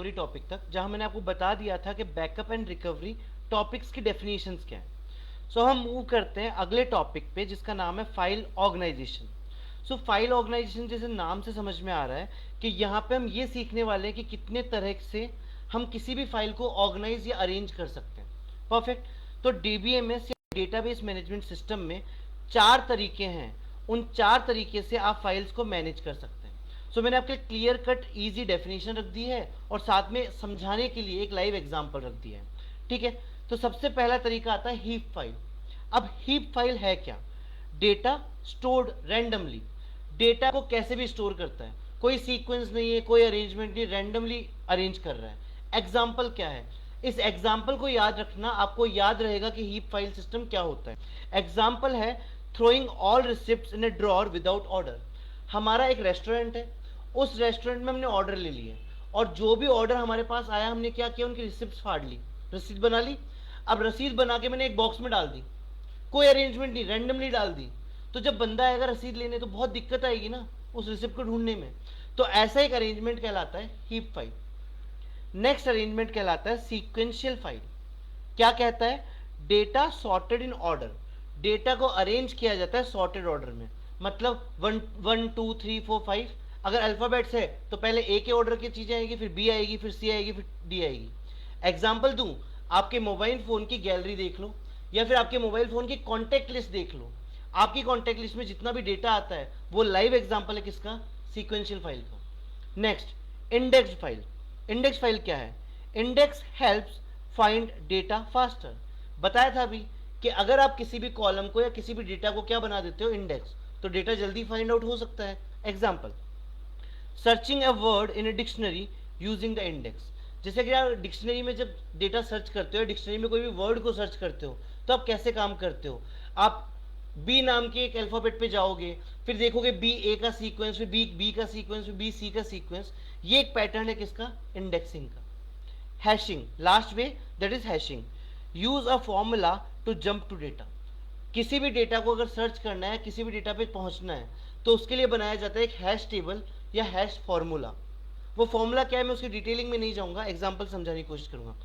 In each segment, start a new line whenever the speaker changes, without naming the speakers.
Recovery topic तक, जहां मैंने आपको बता दिया था कि बैकअप एंड रिकवरी टॉपिक्स की डेफिनेशंस क्या है। सो हम मूव करते हैं अगले टॉपिक पे, जिसका नाम है फाइल ऑर्गेनाइजेशन। सो फाइल ऑर्गेनाइजेशन जैसे नाम से समझ में आ रहा है कि यहाँ पे हम ये सीखने वाले हैं कि कितने तरह से हम किसी भी फाइल को ऑर्गेनाइज या अरेंज कर सकते हैं। परफेक्ट। तो डीबीएमएस या डेटाबेस मैनेजमेंट सिस्टम में 4 तरीके हैं, उन 4 तरीके से आप फाइल्स को मैनेज कर सकते हैं। सो मैंने आपके क्लियर कट इजी डेफिनेशन रख दी है और साथ में समझाने के लिए एक लाइव एग्जांपल रख दिया है। ठीक है। तो सबसे पहला तरीका आता है हीप फाइल। अब हीप फाइल है क्या? Data stored randomly. डेटा को कैसे भी स्टोर करता है, कोई सीक्वेंस नहीं है, कोई अरेंजमेंट नहीं, रैंडमली अरेंज कर रहा है। एग्जाम्पल क्या है? इस एग्जाम्पल को याद रखना, आपको याद रहेगा कि हीप फाइल सिस्टम क्या होता है। एग्जाम्पल है थ्रोइंग ऑल रिसिप्ट्स इन ए ड्रॉअर विदाउट ऑर्डर। हमारा एक रेस्टोरेंट है, उस रेस्टोरेंट में हमने ऑर्डर ले लिए और जो भी ऑर्डर हमारे पास आया हमने क्या किया, उनकी रिसिप्ट फाड़ ली, रसीद बना ली। अब रसीद बना के मैंने एक बॉक्स में डाल दी, कोई अरेंजमेंट नहीं, रैंडमली डाल दी। तो जब बंदा आएगा रसीद लेने तो बहुत दिक्कत आएगी ना उस रिसिप्ट को ढूंढने में। तो ऐसा एक अरेंजमेंट कहलाता है हीप फाइल। नेक्स्ट अरेंजमेंट कहलाता है सीक्वेंशियल फाइल। क्या कहता है? Data sorted in order. Data को अरेंज किया जाता है सॉर्टेड ऑर्डर में। मतलब 1 2 3 4 5, अगर अल्फाबेट्स है तो पहले ए के ऑर्डर की चीजें आएगी, फिर बी आएगी, फिर सी आएगी, फिर डी आएगी। एग्जाम्पल दूं, आपके मोबाइल फोन की गैलरी देख लो या फिर आपके मोबाइल फोन की कॉन्टेक्ट लिस्ट देख लो। आपकी कॉन्टेक्ट लिस्ट में जितना भी डेटा आता है वो लाइव एग्जाम्पल है किसका? सीक्वेंशियल फाइल का। Next indexed file. Index file क्या है? Index helps find data faster. बताया था अभी कि अगर आप किसी भी कॉलम को या किसी भी डेटा को क्या बना देते हो, इंडेक्स, तो डेटा जल्दी फाइंड आउट हो सकता है। Example, searching a word in a dictionary using the index. जैसे कि आप डिक्शनरी में जब डेटा सर्च करते हो, डिक्शनरी में कोई भी वर्ड को सर्च करते हो, तो आप कैसे काम करते हो? आप बी नाम के एक अल्फाबेट पे जाओगे, फिर देखोगे बी ए का सीक्वेंस, फिर बी बी का सीक्वेंस, फिर बी सी का सीक्वेंस। ये एक पैटर्न है किसका? इंडेक्सिंग का। Hashing, last way, that is hashing. Use a formula to jump to data. किसी भी डेटा को अगर सर्च करना है, किसी भी डेटा पे पहुंचना है, तो उसके लिए बनाया जाता है एक हैश टेबल या हैश फॉर्मूला। वो फॉर्मूला क्या है मैं उसकी डिटेलिंग में नहीं जाऊंगा, एग्जांपल समझाने की कोशिश करूंगा।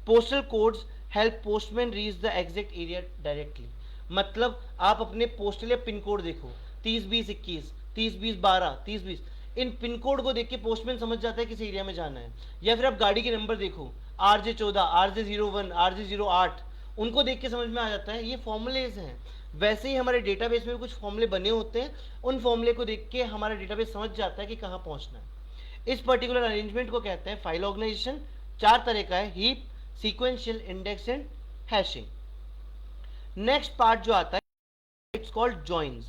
Postal codes help postman reach the exact area directly. मतलब आप अपने पोस्टल या पिन कोड देखो, 30 20 21, 30 20 12, 30 20, इन पिन कोड को देख के पोस्टमैन समझ जाता है किस एरिया में जाना है। या फिर आप गाड़ी के नंबर देखो, RJ14, RJ01, RJ08, उनको देख के समझ में आ जाता है। ये फॉर्मूलेज हैं। वैसे ही हमारे डेटाबेस में भी कुछ फॉर्मूले बने होते हैं, उन फॉर्मूले को देख के हमारा डेटाबेस समझ जाता है कि कहाँ पहुंचना है। इस पर्टिकुलर अरेंजमेंट को कहते हैं फाइल ऑर्गेनाइजेशन। 4 तरह का है, heap, sequential, index and hashing. Next part जो आता है इट्स कॉल्ड जॉइंस।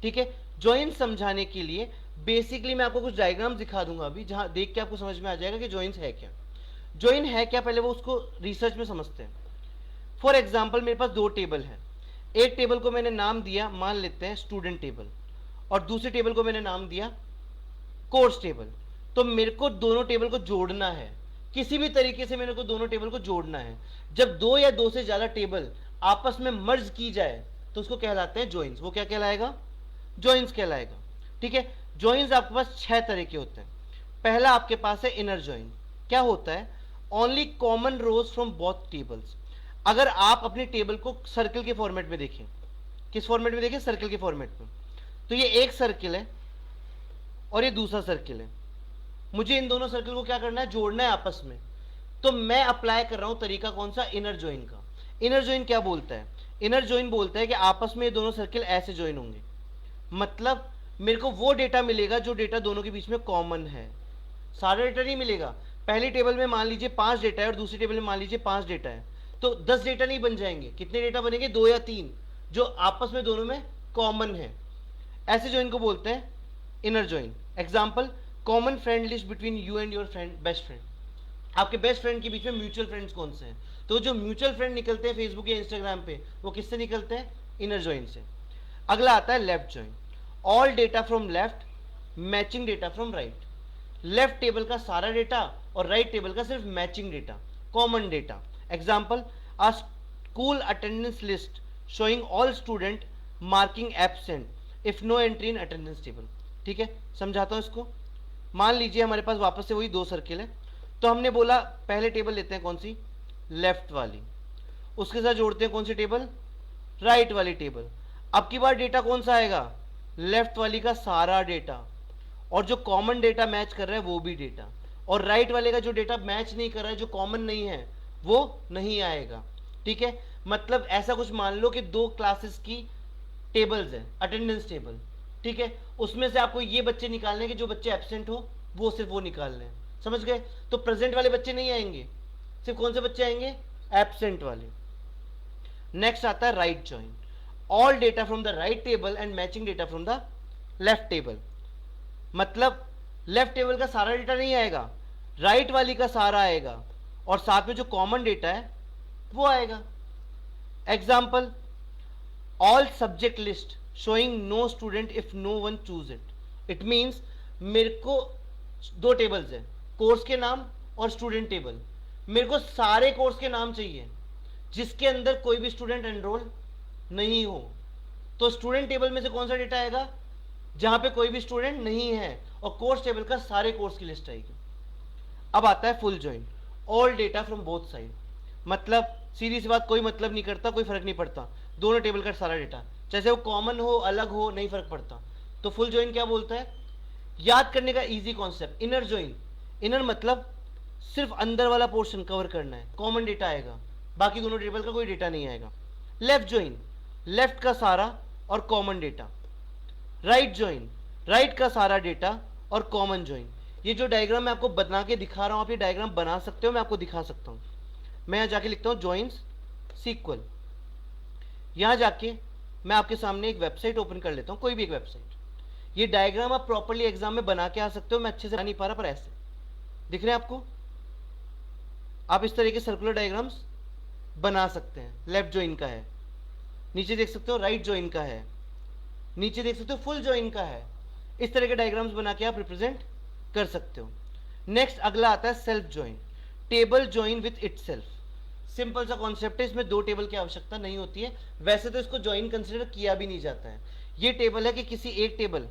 ठीक है। जॉइंस समझाने के लिए बेसिकली मैं आपको कुछ डायग्राम दिखा दूंगा अभी, जहां देख के आपको समझ में आ जाएगा कि जॉइंस है क्या। जॉइन है क्या, पहले वो उसको रिसर्च में समझते हैं। फॉर एग्जाम्पल, मेरे पास 2 टेबल है। एक टेबल को मैंने नाम दिया, मान लेते हैं स्टूडेंट टेबल, और दूसरे टेबल को मैंने नाम दिया कोर्स टेबल। तो मेरे को दोनों टेबल को जोड़ना है, किसी भी तरीके से मेरे को दोनों टेबल को जोड़ना है। जब 2 या 2 से ज्यादा टेबल आपस में मर्ज की जाए तो उसको कहलाते हैं जॉइंस। वो क्या कहलाएगा? जॉइंस कहलाएगा। ठीक है। जॉइंस आपके पास 6 तरह के होते हैं। पहला आपके पास है इनर जॉइन। क्या होता है? Only common rows from both tables. अगर आप अपने टेबल को सर्कल के फॉर्मेट में देखें, किस फॉर्मेट में देखें? सर्कल के फॉर्मेट में। तो ये एक सर्किल है और ये दूसरा सर्किल है। मुझे इन दोनों सर्किल को क्या करना है? जोड़ना है आपस में। तो मैं अप्लाई कर रहा हूं तरीका कौन सा? इनर जॉइन का। इनर जॉइन क्या बोलता है? इनर जॉइन बोलता है कि आपस में ये दोनों सर्किल ऐसे जॉइन होंगे। मतलब मेरे को वो डेटा मिलेगा जो डेटा दोनों के बीच में कॉमन है। सारा डेटा नहीं मिलेगा। पहली टेबल में मान लीजिए 5 डेटा है और दूसरी टेबल में मान लीजिए 5 डेटा है, तो 10 डेटा नहीं बन जाएंगे। कितने डेटा बनेंगे? 2 या 3, जो आपस में दोनों में कॉमन है। ऐसे जॉइन को बोलते हैं inner join. Example, common friend list between you and your friend, best friend. आपके बेस्ट फ्रेंड के बीच में म्यूचुअल फ्रेंड्स कौन से हैं? तो जो म्यूचुअल फ्रेंड निकलते हैं फेसबुक या इंस्टाग्राम पे, वो किससे निकलते हैं? इनर जॉइन से। अगला आता है left join. All data from left matching data from right. Left table का सारा डेटा और राइट टेबल का सिर्फ matching data, common data. Example, a school attendance list showing all student marking absent if no entry in attendance table. ठीक है, समझाता हूं इसको। मान लीजिए हमारे पास वापस से वही 2 सर्किल है। तो हमने बोला पहले टेबल लेते हैं कौन सी, लेफ्ट वाली, उसके साथ जोड़ते हैं कौन सी टेबल, राइट वाली टेबल। अब की बार डेटा कौन सा आएगा, लेफ्ट वाली का सारा डेटा, और जो कॉमन डेटा मैच कर रहा है वो भी डेटा, और राइट वाले का जो डेटा मैच नहीं कर रहा है, जो कॉमन नहीं है, वो नहीं आएगा। ठीक है, मतलब ऐसा कुछ मान लो कि दो क्लासेस की टेबल्स है, अटेंडेंस टेबल। ठीक है, उसमें से आपको ये बच्चे निकालने हैं कि जो बच्चे एब्सेंट हो, वो सिर्फ वो निकालने हैं, समझ गए। तो प्रेजेंट वाले बच्चे नहीं आएंगे, सिर्फ कौन से बच्चे आएंगे, एब्सेंट वाले। नेक्स्ट आता है right join, all data from the right table and matching data from the left table. मतलब लेफ्ट टेबल का सारा डेटा नहीं आएगा, राइट वाली का सारा आएगा, और साथ में जो कॉमन डेटा है वो आएगा। Example, all subject list showing no student if no one choose it. It means मेरे को दो टेबल्स है, कोर्स के नाम और स्टूडेंट टेबल। मेरे को सारे कोर्स के नाम चाहिए जिसके अंदर कोई भी स्टूडेंट एनरोल नहीं हो। तो स्टूडेंट टेबल में से कौन सा डेटा आएगा, जहां पे कोई भी स्टूडेंट नहीं है, और कोर्स टेबल का सारे कोर्स की लिस्ट आएगी। अब आता है full join, all data from both side. मतलब सीधी सी बात, कोई मतलब नहीं करता, कोई फर्क नहीं पड़ता, दोनों टेबल का सारा डेटा, चाहे वो कॉमन हो अलग हो, नहीं फर्क पड़ता। तो फुल जॉइन क्या बोलता है, याद करने का easy concept, inner join. Inner मतलब सिर्फ अंदर वाला पोर्शन कवर करना है, कॉमन डेटा आएगा, बाकी दोनों टेबल का कोई डेटा नहीं आएगा। लेफ्ट जॉइन, लेफ्ट का सारा और common data. Right join, right का सारा डेटा और कॉमन जॉइन। ये जो डायग्राम मैं आपको बना के दिखा रहा हूं, आप ये डायग्राम बना सकते हो, मैं आपको दिखा सकता हूं। मैं यहां जाके लिखता हूं जॉइंस सीक्वल। यहां जाके मैं आपके सामने एक वेबसाइट ओपन कर लेता हूं, कोई भी एक वेबसाइट। ये डायग्राम आप प्रॉपर्ली एग्जाम में बना के आ सकते हो, मैं अच्छे से बना नहीं पा रहा, पर ऐसे दिख रहे हैं आपको। आप इस तरह के सर्कुलर डायग्राम्स बना सकते हैं। लेफ्ट जॉइन का है, नीचे देख सकते हो राइट जॉइन का है, नीचे देख सकते हो फुल जॉइन का है। इस तरह के डायग्राम्स बना के आप रिप्रेजेंट कर सकते हो। नेक्स्ट अगला आता है self join, table join with itself. Simple सा कॉन्सेप्ट है, इसमें दो टेबल की आवश्यकता नहीं होती है, वैसे तो इसको जॉइन कंसिडर किया भी नहीं जाता है। ये टेबल है कि किसी एक टेबल,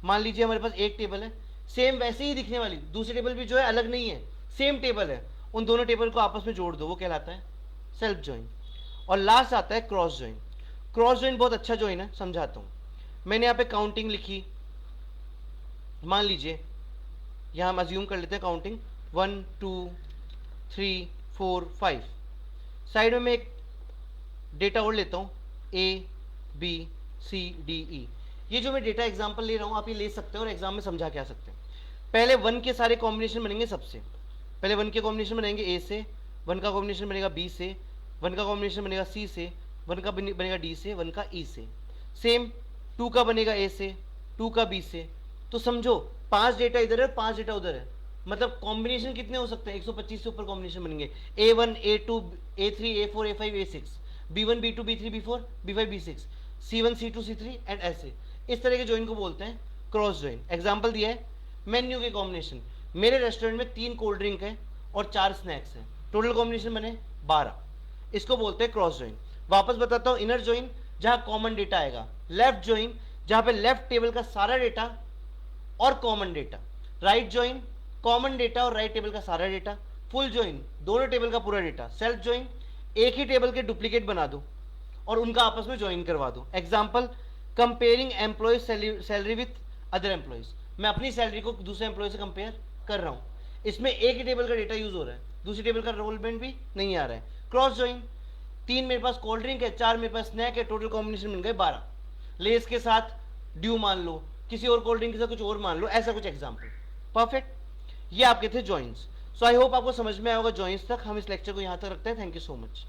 मान लीजिए हमारे पास एक टेबल है, सेम वैसे ही दिखने वाली दूसरी टेबल भी जो है अलग नहीं है, सेम टेबल है, उन दोनों टेबल को आपस में जोड़ दो, वो कहलाता है सेल्फ जॉइन। और लास्ट आता है क्रॉस जॉइन। क्रॉस जॉइन बहुत अच्छा जॉइन है, समझाता हूं। मैंने यहाँ पे काउंटिंग लिखी, मान लीजिए यहाँ हम अज्यूम कर लेते हैं काउंटिंग 1 2 3 4 5। साइड में मैं एक डेटा और लेता हूँ A B C D E। ये जो मैं डेटा एग्जांपल ले रहा हूँ आप ये ले सकते हो और एग्जाम में समझा के आ सकते हैं। पहले 1 के सारे कॉम्बिनेशन बनेंगे, सबसे पहले 1 के कॉम्बिनेशन बनेंगे A से, 1 का कॉम्बिनेशन बनेगा B से, 1 का कॉम्बिनेशन बनेगा C से, 1 का बनेगा D से, 1 का E से। सेम 2 का बनेगा A से, 2 का B से। तो समझो 5 डेटा इधर है, 5 डेटा उधर है, मतलब कॉम्बिनेशन कितने हो सकते हैं, 125 से ऊपर कॉम्बिनेशन बनेंगे। A1 A2 A3 A4 A5 A6, B1 B2 B3 B4 B5 B6, C1 C2 C3 and ऐसे। इस तरह के ज्वाइन को बोलते हैं क्रॉस ज्वाइन। एग्जांपल दिया है मेन्यू के कॉम्बिनेशन, मेरे रेस्टोरेंट में 3 कोल्ड ड्रिंक है और 4 स्नैक्स हैं, टोटल कॉम्बिनेशन बने 12, इसको बोलते हैं क्रॉस ज्वाइन। वापस बताता हूँ, इनर ज्वाइन जहां कॉमन डेटा आएगा, लेफ्ट ज्वाइन जहां पे लेफ्ट टेबल का सारा डेटा और common data, right join common data और राइट टेबल का सारा डेटा, फुल ज्वाइन दोनों टेबल का पूरा डेटा, सेल्फ ज्वाइन एक ही टेबल के डुप्लीकेट बना दो और उनका आपस में ज्वाइन करवा दो। Example comparing employ salary with other employees, मैं अपनी सैलरी को दूसरे एम्प्लॉय से कंपेयर कर रहा हूं, इसमें एक ही टेबल का डेटा यूज हो रहा है, दूसरी टेबल का रोलमेंट भी नहीं आ रहा है। क्रॉस ज्वाइन 3 मेरे पास कोल्ड ड्रिंक है, 4 मेरे पास स्नैक है, टोटल कॉम्बिनेशन बन गए 12, लेस के साथ ड्यू मान लो, किसी और कोल्ड ड्रिंक के साथ कुछ और मान लो, ऐसा कुछ एग्जांपल। परफेक्ट, ये आपके थे जॉइंस। सो आई होप आपको समझ में आया होगा जॉइंस तक। हम इस लेक्चर को यहां तक रखते हैं। Thank you so much.